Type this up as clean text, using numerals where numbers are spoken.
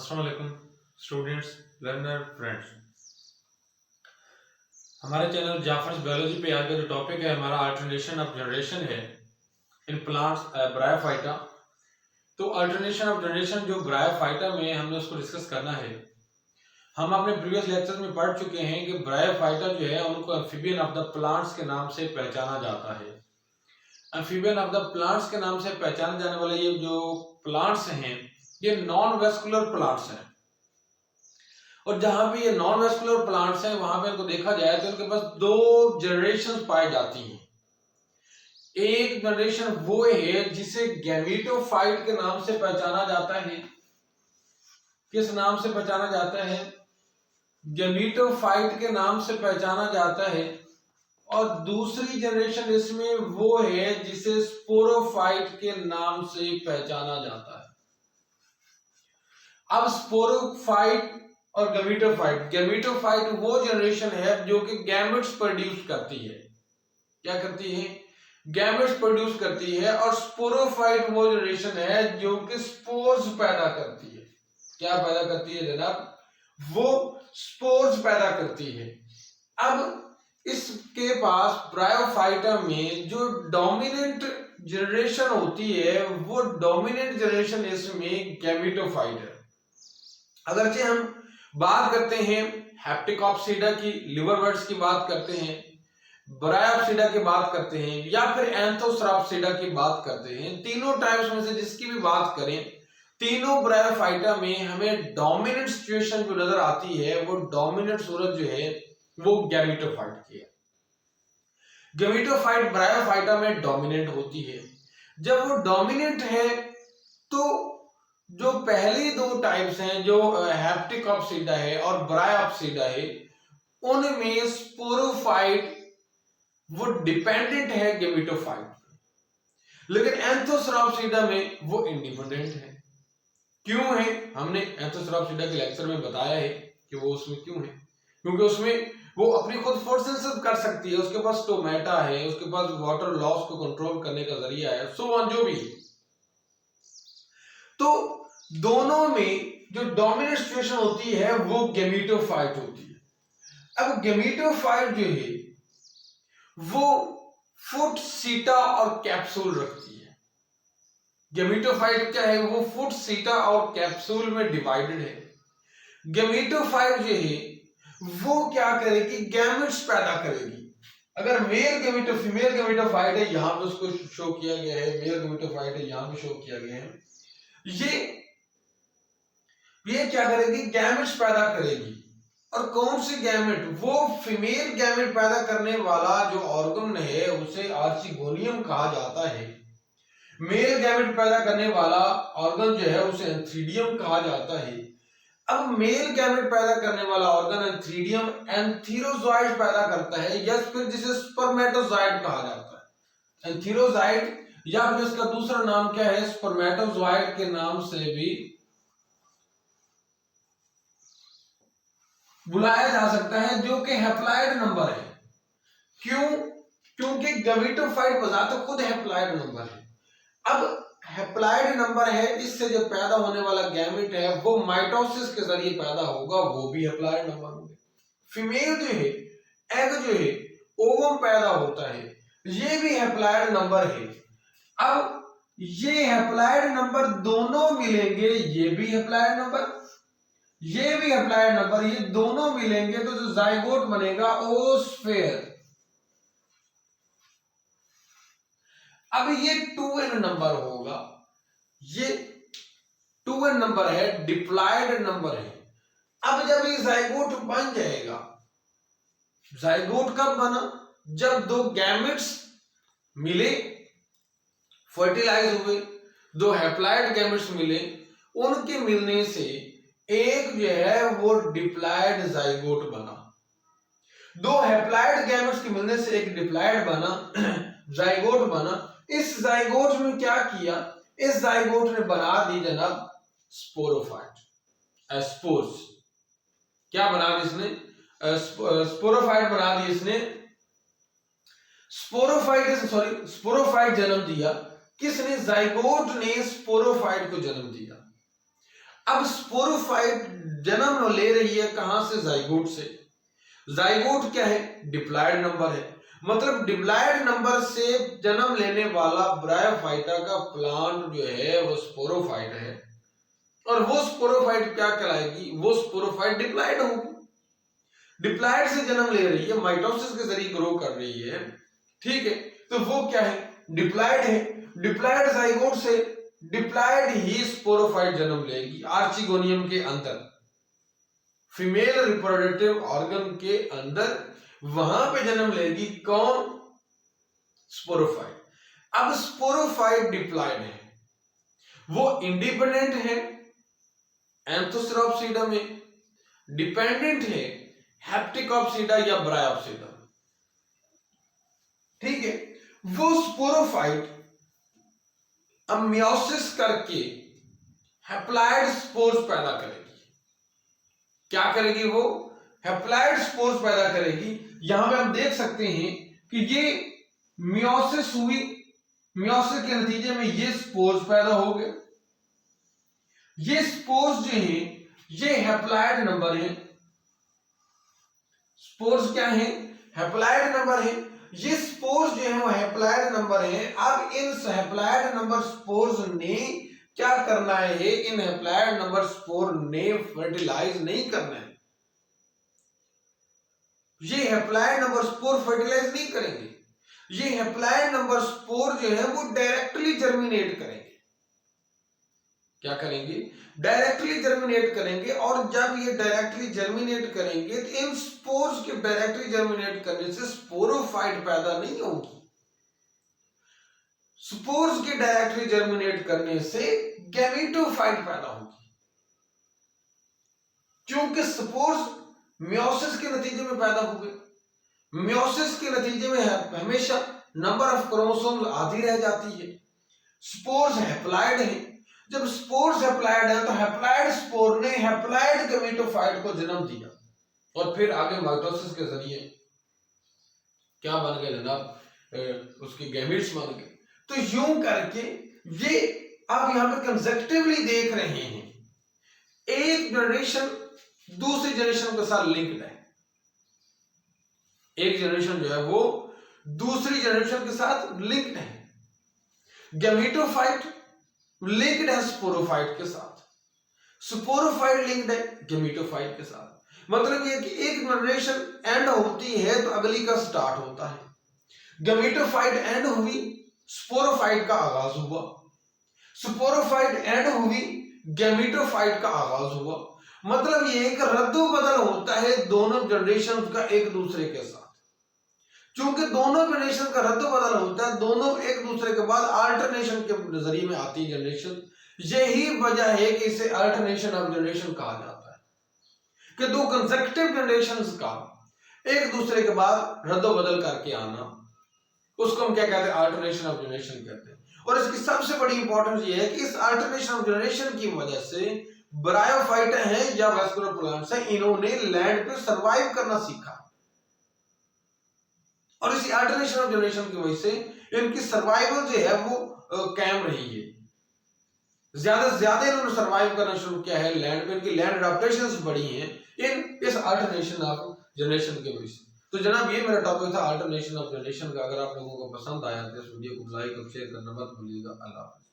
अस्सलाम वालेकुम students, learner, friends. हमारे चैनल जाफर्स बायोलॉजी पे आज का जो टॉपिक है हमारा अल्टरनेशन ऑफ जनरेशन है इन प्लांट्स ब्रायोफाइटा। तो अल्टरनेशन ऑफ जनरेशन जो ब्रायोफाइटा में हमने उसको डिस्कस करना है। हम अपने प्रीवियस लेक्चर्स में पढ़ चुके हैं कि ब्रायोफाइटा जो है उनको एम्फीबियन ऑफ द प्लांट्स के नाम से पहचाना जाता है। एम्फीबियन ऑफ द प्लांट्स के नाम से पहचाने जाने वाले ये जो प्लांट्स हैं ये नॉन वेस्कुलर प्लांट्स हैं, और जहां पे ये नॉन वेस्कुलर प्लांट्स हैं वहां पे इनको देखा जाए तो इनके पास दो जनरेशन पाई जाती हैं। एक जनरेशन वो है जिसे गैमेटोफाइट के नाम से पहचाना जाता है। किस नाम से पहचाना जाता है? गैमेटोफाइट के नाम से पहचाना जाता है। और दूसरी जनरेशन इसमें वो है जिसे स्पोरोफाइट के नाम से पहचाना जाता है। अब स्पोरोफाइट और गैमेटोफाइट वो जनरेशन है जो कि गैमेट्स प्रोड्यूस करती है। क्या करती है? गैमेट्स प्रोड्यूस करती है। और स्पोरोफाइट वो जनरेशन है जो कि स्पोर्स पैदा करती है। क्या पैदा करती है जनाब? वो स्पोर्स पैदा करती है। अब इसके पास ब्रायोफाइटा में जो डोमिनेंट जनरेशन होती है वो डोमिनेंट जनरेशन इसमें गैमेटोफाइट है। अगरचे हम बात करते हैं हेप्टिकॉप्सिडा की, लिवरवर्ट्स की बात करते हैं, ब्रायोप्सिडा की बात करते हैं या फिर एंथोसराप्सिडा की बात करते हैं, तीनों टाइप्स में से जिसकी भी बात करें, तीनों ब्रायोफाइटा में हमें डोमिनेंट सिचुएशन जो नजर आती है वो डोमिनेंट सूरत जो है वो गैमेटोफाइट की है। गैमेटोफाइट ब्रायोफाइटा में डोमिनेंट होती है। जब वो डोमिनेंट है तो जो पहली दो टाइप्स हैं जो हेप्टिकॉप्सिडा है और ब्रायोप्सिडा है उनमें स्पोरोफाइट वो डिपेंडेंट है गैमेटोफाइट पे, लेकिन एंथोसराप्सिडा में वो इंडिपेंडेंट है। क्यों है? हमने एंथोसराप्सिडा के लेक्चर में बताया है कि वो उसमें क्यों है। क्योंकि उसमें वो अपनी खुद फोटोसिंथेसिस कर सकती है, उसके पास स्टोमेटा है, उसके पास वाटर लॉस को कंट्रोल करने का जरिया है, सो ऑन जो भी है। तो दोनों में जो डोमिनेंट सिचुएशन होती है वो गैमेटोफाइट होती है। अब गैमेटोफाइट जो है वो फुट, सीटा और कैप्सूल रखती है। गैमेटोफाइट क्या है? वो फुट, सीटा और कैप्सूल में डिवाइडेड है। गैमेटोफाइट जो है वो क्या करेगी? गैमेट्स पैदा करेगी। अगर मेल गैमेटो फीमेल गैमेटोफाइट है, यहां पे उसको शो किया गया है, मेल गैमेटोफाइट है यहां पे शो किया गया है। ये क्या करेगी? गैमेट्स पैदा करेगी। और कौन सी गैमेट? वो फीमेल गैमेट पैदा करने वाला जो ऑर्गन है उसे आर्चिगोनियम कहा जाता है। मेल गैमेट पैदा करने वाला ऑर्गन जो है उसे एंथ्रीडियम कहा जाता है। अब मेल गैमेट पैदा करने वाला ऑर्गन एंथ्रीडियम एंथीरोजॉइड पैदा करता है, या फिर जिसे स्पर्मेटोजॉइड कहा जाता है। एंथीरोजॉइड या फिर इसका दूसरा नाम क्या है? स्पर्मेटोजॉइड के नाम से भी बुलाया जा सकता है, जो कि हैप्लॉइड नंबर है। क्यों? क्योंकि गैमेटोफाइट बजाते खुद हैप्लॉइड नंबर है। अब हैप्लॉइड नंबर है, इससे जो पैदा होने वाला गैमेट है वो माइटोसिस के जरिए पैदा होगा, वो भी हैप्लॉइड नंबर होंगे। फीमेल जो है, एग जो है, ओवम पैदा होता है, ये भी हैप्लॉइड नंबर है। अब ये हैप्लॉइड नंबर दोनों मिलेंगे, ये भी हैप्लॉइड नंबर, ये भी हैप्लॉइड नंबर, ये दोनों मिलेंगे तो जो जाइगोट बनेगा ओस्फेयर। अब ये 2n नंबर होगा, ये 2n नंबर है, डिप्लॉयड नंबर है। अब जब ये जाइगोट बन जाएगा, जाइगोट कब बना? जब दो गैमेट्स मिले, फर्टिलाइज हुए, दो हैप्लॉइड गैमेट्स मिले, उनके मिलने से एक जो है वो डिप्लॉयड जाइगोट बना। दो हैप्लॉइड गैमेट्स के मिलने से एक डिप्लॉयड बना, जाइगोट बना। इस जाइगोट में क्या किया? इस जाइगोट ने बना दी जनाब स्पोरोफाइट, स्पोर्स। क्या बना दी इसने? स्पोरोफाइट बना दी इसने। स्पोरोफाइट जन्म दिया। किसने? जाइगोट ने स्पोरोफाइट को जन्म दिया। अब स्पोरोफाइट जन्म ले रही है कहां से? जाइगोट से। जाइगोट क्या है? डिप्लॉयड नंबर है, मतलब डिप्लॉयड नंबर से जन्म लेने वाला ब्रायोफाइटा का प्लांट जो है वो स्पोरोफाइट है, और वो स्पोरोफाइट क्या कहलाएगी? वो स्पोरोफाइट डिप्लॉयड होगी। डिप्लॉयड से जन्म ले रही है, माइटोसिस के जरिए ग्रो कर रही है, ठीक है, तो वो क्या है? डिप्लॉयड है। डिप्लॉयड जाइगोट से डिप्लॉयड ही स्पोरोफाइट जन्म लेगी आर्चिगोनियम के अंदर, फीमेल रिप्रोडक्टिव ऑर्गन के अंदर, वहां पे जन्म लेगी कौन? स्पोरोफाइट। अब स्पोरोफाइट डिप्लॉयड है, वो इंडिपेंडेंट है एंथोसेराप्सिडा में, डिपेंडेंट है हेप्टिकॉप्सिडा या ब्रायोप्सिडा, ठीक है। वो स्पोरोफाइट अब मियोसिस करके हैप्लॉयड स्पोर्स पैदा करेगी। क्या करेगी? वो हैप्लॉयड स्पोर्स पैदा करेगी। यहां पे हम देख सकते हैं कि ये मियोसिस हुई, मियोसिस के नतीजे में ये स्पोर्स पैदा हो गए। ये स्पोर्स जो है ये हैप्लॉयड नंबर है। स्पोर्स क्या है? हैप्लॉयड नंबर है। ये स्पोर्स जो है वो हैप्लॉयड नंबर है। अब इन हैप्लॉयड नंबर स्पोर्स ने क्या करना है? इन हैप्लॉयड नंबर स्पोर ने फर्टिलाइज नहीं करना है। ये हैप्लॉयड नंबर स्पोर फर्टिलाइज नहीं करेंगे। ये हैप्लॉयड नंबर स्पोर जो है वो डायरेक्टली जर्मिनेट करेंगे। क्या करेंगे? डायरेक्टली जर्मिनेट करेंगे। और जब ये डायरेक्टली जर्मिनेट करेंगे तो इन स्पोर्स के डायरेक्टली जर्मिनेट करने से स्पोरोफाइट पैदा नहीं होगी। स्पोर्स के डायरेक्टली जर्मिनेट करने से गैमेटोफाइट पैदा होगी, क्योंकि स्पोर्स मियोसिस के नतीजे में पैदा हो गए। मियोसिस के नतीजे में हमेशा नंबर ऑफ क्रोमोसोम आधी रह जाती है। स्पोर्स हैप्लॉयड है। जब स्पोर्स हैप्लॉयड है तो हैप्लॉयड स्पोर ने हैप्लॉयड गैमेटोफाइट को जन्म दिया, और फिर आगे माइटोसिस के जरिए क्या बन गए जनाब? उसके गैमेट्स बन गए। तो यूं करके ये आप यहां पे कंसेक्टिवली देख रहे हैं, एक जनरेशन दूसरी जनरेशन के साथ लिंक्ड है। एक जनरेशन जो है वो दूसरी जनरेशन के साथ लिंक्ड है। गैमेटोफाइट लिंक्ड है स्पोरोफाइट के साथ, स्पोरोफाइट लिंक्ड है गैमेटोफाइट के साथ। मतलब ये कि एक जनरेशन एंड होती है तो अगली का स्टार्ट होता है। गैमेटोफाइट एंड हुई, स्पोरोफाइट का आगाज हुआ। स्पोरोफाइट एंड हुई, गैमेटोफाइट का आगाज हुआ। मतलब ये एक रद्दो बदल होता है दोनों जनरेशन का एक दूसरे के साथ। क्योंकि दोनों जनरेशन का रद्दो बदल होता है, दोनों एक दूसरे के बाद अल्टरनेशन के नजरिए में आती है जनरेशन। यही वजह है कि इसे अल्टरनेशन ऑफ जनरेशन कहा जाता है, कि दो कंसेक्टिव जनरेशंस का एक दूसरे के बाद रद्दो बदल करके आना, उसको हम क्या कहते हैं? अल्टरनेशन ऑफ जनरेशन कहते हैं। और इसकी सबसे बड़ी इंपॉर्टेंस ये है कि इस अल्टरनेशन ऑफ जनरेशन की वजह से ब्रायोफाइटा है या वैस्कुलर प्लांट्स है, इन्होंने लैंड पे सरवाइव करना सीखा, और इसी अल्टरनेशन ऑफ जनरेशन की वजह से इनकी सर्वाइवल जो है वो कायम रही है। ज्यादा से ज्यादा इन्होंने सर्वाइव करना शुरू किया है लैंड पे, इनकी लैंड अडॉप्टेशंस बढ़ी हैं इस अल्टरनेशन ऑफ जनरेशन की वजह से। तो जनाब ये मेरा टॉपिक था अल्टरनेशन ऑफ जनरेशन का। अगर आप लोगों को पसंद आया तो इस वीडियो को लाइक और शेयर करना मत भूलिएगा। अल्लाह हाफ़िज़।